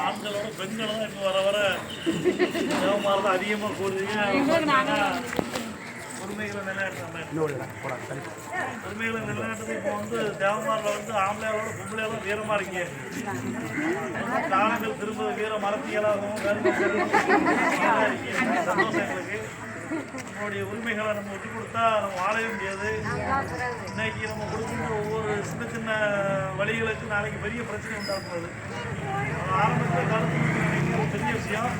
ஆண்களோட பெண்களும் தான் இப்போ வர வர தேவமாரி தான் அதிகமாக கூடுதுங்க. உரிமைகளை நிலைநாட்டுறது இப்போ வந்து தேவமாரில் வந்து ஆம்பளையோட பொம்பளையோட வீரமாக இருக்கீங்க. தானங்கள் திரும்ப வீர மரத்தியலாகவும் சந்தோஷம் எங்களுக்கு. நம்மளுடைய உரிமைகளை நம்ம விட்டு கொடுத்தா நம்ம வாழவே முடியாது. இன்னைக்கு நம்ம கொடுக்கின்ற ஒவ்வொரு சின்ன சின்ன வழிகளுக்கு நாளைக்கு பெரிய பிரச்சனை உண்டாக்குறது. ஆரம்பத்தில் காலத்தில் பெரிய விஷயம்.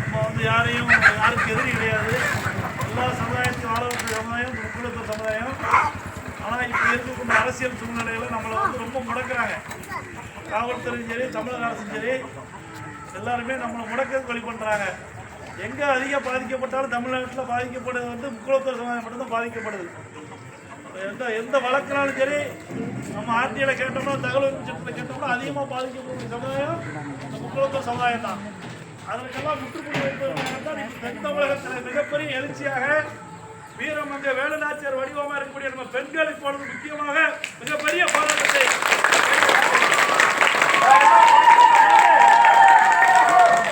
நம்ம வந்து யாருக்கு எதிரி கிடையாது. எல்லா சமுதாயத்தையும் வாழ வைக்கிற சமுதாயம் முக்குளத்தூர் சமுதாயம். ஆனால் இப்போ இருக்கக்கூடிய அரசியல் சூழ்நிலையில் நம்மளை வந்து ரொம்ப முடக்கிறாங்க. காவல்துறையும் சரி, தமிழக அரசும் சரி, எல்லாருமே நம்மளை முடக்கிறதுக்கு வழி பண்ணுறாங்க. எங்கே அதிகம் பாதிக்கப்பட்டாலும் தமிழ்நாட்டில் பாதிக்கப்படுறது வந்து முக்குளத்தூர் சமுதாயம் மட்டும்தான் பாதிக்கப்படுது. எந்த வழக்கினாலும் சரி, நம்ம ஆர்டிஐல கேட்டோம்னா, தகவல் சட்டத்தில் கேட்டோம்னா அதிகமாக பாதிக்கக்கூடிய சமுதாயம் இந்த முக்குளத்தூர் சமுதாயம் தான். அதற்கெல்லாம் முற்றுப்புள்ளி வைப்பதற்காக தென் தமிழகத்தில் மிகப்பெரிய எழுச்சியாக வீரமங்க வேலுநாச்சியார் வடிவமாக இருக்கக்கூடிய நம்ம பெண்களை போடுறது முக்கியமாக மிகப்பெரிய போராட்டத்தை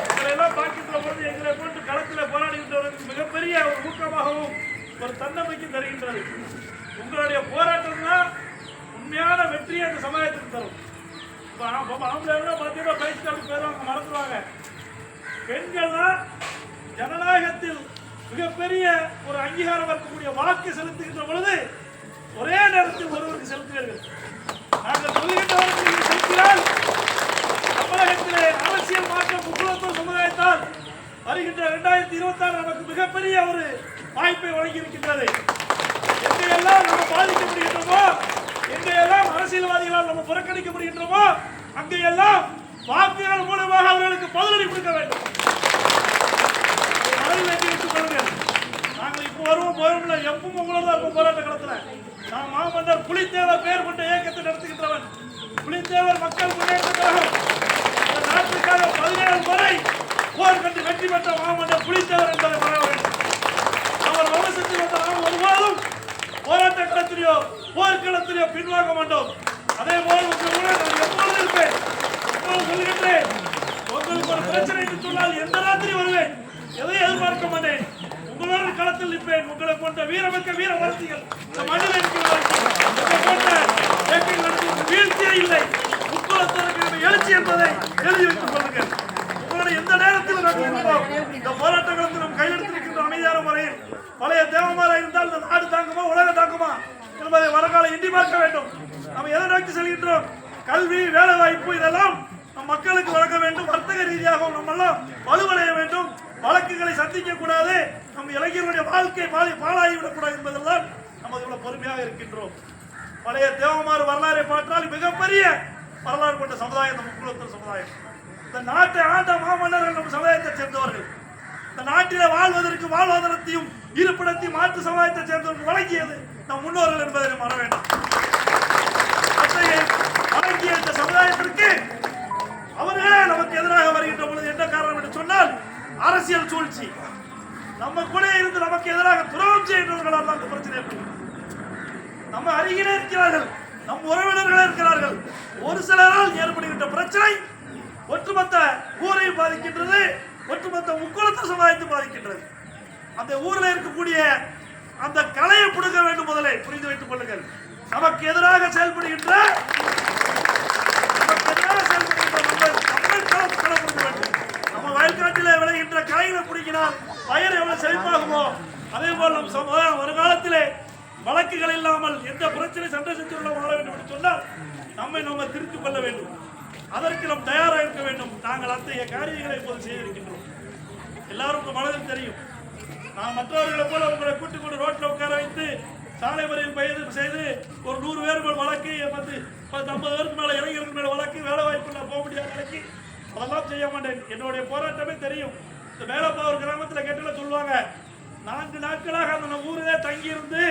எங்களெல்லாம் பார்க்கின்ற பொழுது எங்களை போட்டு களத்தில் போராடுகின்றவர்களுக்கு மிகப்பெரிய ஒரு ஊக்கமாகவும் ஒரு தன்னம்பிக்கை தருகின்றது. உங்களுடைய போராட்டம் தான் உண்மையான வெற்றியை அந்த சமுதாயத்துக்கு தரும். ஆம்பளை பார்த்தீங்கன்னா பயிற்சி பேர் அவங்க மறந்துடுவாங்க. பெண்கள் தான் ஜனநாயகத்தில் மிகப்பெரிய ஒரு அங்கீகாரம் இருக்கக்கூடிய வாக்கு செலுத்துகின்ற பொழுது ஒரே நேரத்தில் ஒருவருக்கு செலுத்துவீர்கள். நாங்கள் சொல்லுகின்றவர்களுக்கு செலுத்தினால் தமிழகத்திலே அரசியல் மாற்றம் முக்குளத்தூர் சமுதாயத்தால் வருகின்ற 2026 நமக்கு மிகப்பெரிய ஒரு வாய்ப்பை வழங்கியிருக்கின்றது. எங்கெல்லாம் நம்ம பாதிக்கப்படுகின்றோமோ, எங்கெல்லாம் அரசியல்வாதிகளால் நம்ம புறக்கணிக்கப்படுகின்றோமோ, அங்கெல்லாம் வாக்குகள் மூலமாக அவர்களுக்கு பதிலடி கொடுக்க வேண்டும். நாங்கள் இப்போ வருவோம் போயிருந்தோம்ல, எப்பவும் உங்களோட தான் இருக்கும் போராட்ட களத்தில். நான் மாமன்னர் புலித்தேவர் பெயர் கொண்ட இயக்கத்தை நடத்துகின்றவன். புலித்தேவர் மக்கள் முன்னேற்ற கழகம் இந்த நாட்டுக்காக 17 முறை போர் கண்டு வெற்றி பெற்ற மாமன்னர் புலித்தேவர் என்பதை மறக்க வேண்டும். அவர் வம்சத்தில் வந்த நாம் ஒருபோதும் போராட்ட களத்திலேயோ போர்க்களத்திலேயோ பின்வாங்க மாட்டோம். அதே போல் உங்களுடன் நான் எப்பொழுது இருப்பேன். சொல்லுகின்றேன், உங்களுக்கு ஒரு பிரச்சனை என்று சொன்னால் எந்த ராத்திரி வருவேன், எதையும் எதிர்பார்க்க மாட்டேன். உங்களோட களத்தில் நிற்பேன். உங்களை போன்ற வீரமிக்க வீர வளர்ச்சிகள் வீழ்ச்சியே இல்லை. முக்குளத்தூருக்கு எழுச்சி என்பதை எழுதி வைத்துக் கொள்ளுங்கள். உங்களுடைய எந்த நேரத்தில் நாங்கள் இந்த போராட்டங்களுக்கு நாம் கையெழுத்திருக்கின்ற அமைதியான முறையில் பழைய தேவமாரா இருந்தால் இந்த நாடு தாங்குமா, உலக தாங்குமா என்பதை வரகால எண்ணி பார்க்க வேண்டும். நம்ம எதை நோக்கி செல்கின்றோம்? கல்வி, வேலை வாய்ப்பு இதெல்லாம் நம் மக்களுக்கு வழங்க வேண்டும். வர்த்தக ரீதியாக நம்மெல்லாம் வலுவடைய வேண்டும். வழக்குகளை சந்திக்க கூடாது. நம் இளைஞர்களுடைய வாழ்க்கை பாழாகிவிடக்கூடாது என்பதெல்லாம் நம்ம இவ்வளவு பொறுமையாக இருக்கின்றோம். பழைய தேவமாறு வரலாறை பார்த்தால் மிகப்பெரிய வரலாறு கொண்ட சமுதாயம் இந்த முக்குளத்தூர் சமுதாயம். இந்த நாட்டை ஆண்ட மாமன்னர்கள் நம் சமுதாயத்தை சேர்ந்தவர்கள். இந்த நாட்டிலே வாழ்வதற்கு வாழ்வாதாரத்தையும் இருப்பிடத்தையும் மாற்று சமுதாயத்தை சேர்ந்தவர்கள் வழங்கியது நம் முன்னோர்கள் என்பதை மற வேண்டும். அத்தகைய வழங்கிய இந்த சமுதாயத்திற்கு அவர்களே நமக்கு எதிராக வருகின்ற பொழுது என்ன காரணம் என்று சொன்னால் அரசியல் சூழ்ச்சி. நம்ம கூட இருந்து நமக்கு எதிராக துரோகம் செய்கின்றவர்களால் தான் இந்த பிரச்சனை ஏற்படும். நம்ம அருகிலே இருக்கிறார்கள், நம் உறவினர்களே இருக்கிறார்கள். ஒரு சிலரால் ஏற்படுகின்ற பிரச்சனை ஒட்டுமொத்த ஊரை பாதிக்கின்றது, ஒட்டுமொத்த முக்குளத்தூர் சமுதாயத்தை பாதிக்கின்றது. அந்த ஊரில் இருக்கக்கூடிய அந்த கலையை புடுங்க வேண்டும். முதலே புரிந்து வைத்துக் கொள்ளுங்கள். நமக்கு எதிராக செயல்படுகின்ற நம்ம வயல்காட்டிலே விளைகின்ற கலைகளை பிடிக்கினால் பயிர் எவ்வளவு செழிப்பாகுமோ அதே போல் நம் சமுதாயம் வருகாலத்திலே வழக்குகள் இல்லாமல் எந்த பிரச்சனை சண்டை செஞ்சு வாழ வேண்டும் என்று சொன்னால் நம்ம திருத்திக் கொள்ள வேண்டும். அதற்கு நாம் தயாராக இருக்க வேண்டும். நாங்கள் அத்தகைய காரியங்களை இப்போது செய்ய இருக்கின்றோம். எல்லாருக்கும் மனதில் தெரியும். நான் மற்றவர்களை போல உங்களை கூட்டிக் கொண்டு ரோட்டில் உட்கார வைத்து சாலை மறியல் பயிர் செய்து ஒரு 100 பேர் மேல் வழக்கு 50 பேருக்கு மேல இளைஞர்கள் மேல வழக்கு வேலை வாய்ப்பு போக முடியாத வழக்கு அதெல்லாம் செய்ய மாட்டேன். என்னுடைய போராட்டமே தெரியும். இந்த மேலப்பாவூர் கிராமத்தில் கேட்டால சொல்லுவாங்க, 4 நாட்களாக அந்த ஊரிலே தங்கியிருந்து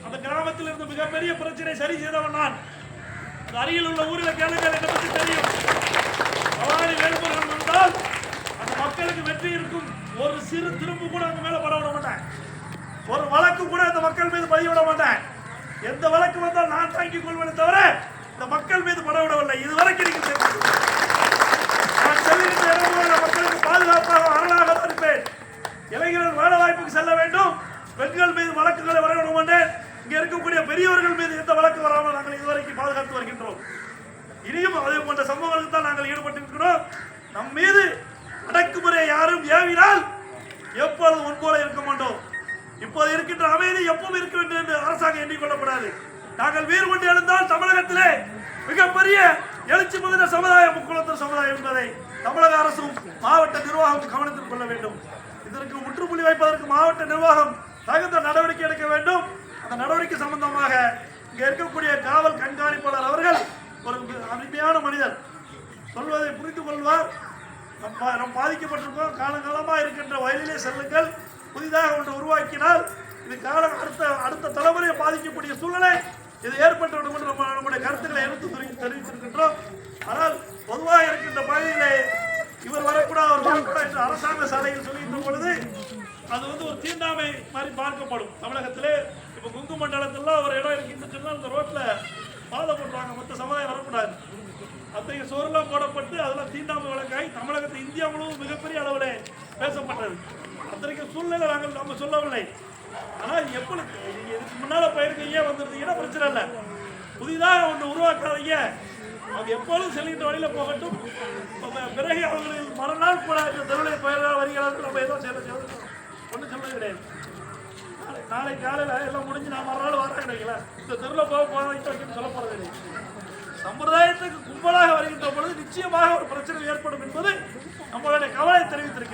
அந்த கிராமத்தில் இருந்து மிகப்பெரிய பிரச்சனை சரி செய்தவன் நான். அருகில் உள்ள ஊரில் கேளுங்க, என்னை பற்றி தெரியும். பவானி வேல்முருகன் வந்தால் அந்த மக்களுக்கு வெற்றி இருக்கும். ஒரு சிறு திரும்பு கூட அவங்க மேல பட விட மாட்டேன். ஒரு வழக்கு கூட இந்த மக்கள் மீது பதிய விட மாட்டேன். எந்த வழக்கு வந்தால் நான் தாங்கிக் கொள்வேன் தவிர இந்த மக்கள் மீது பட விடவில்லை. இதுவரைக்கும் நீங்க நான் செல்லுகின்ற இடங்களில் மக்களுக்கு பாதுகாப்பாக அரணாக தான் இருப்பேன். இளைஞர்கள் வேலை வாய்ப்புக்கு செல்ல வேண்டும். பெண்கள் மீது வழக்குகளை வர விட மாட்டேன். இங்க இருக்கக்கூடிய பெரியவர்கள் மீது எந்த வழக்கு வராமல் நாங்கள் இதுவரைக்கும் பாதுகாத்து வருகின்றோம். இனியும் அதே போன்ற சம்பவங்களுக்கு தான் நாங்கள் ஈடுபட்டிருக்கிறோம். நம் மீது அடக்குமுறை யாரும் ஏவினால் எப்பொழுது முன்போல இருக்க மாட்டோம். இப்போது இருக்கின்ற அமைதி எப்பவும் இருக்க வேண்டும் என்று அரசாங்கம் எண்ணிக்கொள்ளக்கூடாது. நாங்கள் வீறு கொண்டு எழுந்தால் தமிழகத்திலே மிகப்பெரிய எழுச்சி மிகுந்த சமுதாயம் முக்குளத்தூர் சமுதாயம் என்பதை தமிழக அரசும் மாவட்ட நிர்வாகம் கவனத்தில் கொள்ள வேண்டும். இதற்கு முற்றுப்புள்ளி வைப்பதற்கு மாவட்ட நிர்வாகம் தகுந்த நடவடிக்கை எடுக்க வேண்டும். அந்த நடவடிக்கை சம்பந்தமாக இங்க இருக்கக்கூடிய காவல் கண்காணிப்பாளர் அவர்கள் ஒரு அருமையான மனிதர், சொல்வதை புரிந்து கொள்வார். நம் பாதிக்கப்பட்டிருக்கோம். காலகாலமாக இருக்கின்ற வயலிலே செல்லுங்கள், புதிதாக ஒன்று உருவாக்கினால் இது அடுத்த தலைமுறையை பாதிக்கக்கூடிய சூழ்நிலை இது ஏற்பட்டுவிடும் என்று நம்முடைய கருத்துக்களை எடுத்து தெரிவித்திருக்கின்றோம். ஆனால் பொதுவாக இருக்கின்ற பகுதியிலே இவர் வரக்கூடாது அவர் வரக்கூடாது என்று அரசாங்க சாலையில் சொல்கின்ற பொழுது அது ஒரு தீண்டாமை மாதிரி பார்க்கப்படும். தமிழகத்திலே இப்ப குங்கு மண்டலத்தில் ஒரு இடம் இருக்குன்னு சொன்னால் அந்த ரோட்ல பாதை போட்டுருவாங்க, மற்ற சமுதாயம் வரக்கூடாது. அத்தகைய சோறுலாம் போடப்பட்டு அதெல்லாம் தீண்டாமை வழக்காகி தமிழகத்தில் இந்தியா முழுவதும் மிகப்பெரிய அளவில் பேசப்பட்டது. அத்தகைய சூழ்நிலை நாங்கள் நம்ம சொல்லவில்லை. ஆனால் எப்பொழுது இதுக்கு முன்னால பயிருக்கீங்க வந்துருந்தீங்கன்னா பிரச்சனை இல்லை. புதிதாக ஒன்று உருவாக்காதீங்க. அவங்க எப்பொழுதும் செல்கின்ற வழியில போகட்டும். பிறகு அவர்கள் மறுநாள் கூட இந்த தெருவில் பயிராக வருகிறார்கள். நம்ம ஏதோ ஒன்றும் சொல்றது கிடையாது. நாளை காலையில் எல்லாம் முடிஞ்சு நான் மறுநாள் வர கிடைக்கல இந்த தெருவில் போக வைக்கணும்னு சொல்ல போறது கிடையாது. சம்பிரதாயத்துக்கு கும்பலாக வருகின்ற பொழுது நிச்சயமாக ஒரு பிரச்சனை ஏற்படும் என்பது நம்மளுடைய கவலை தெரிவித்திருக்கிறது.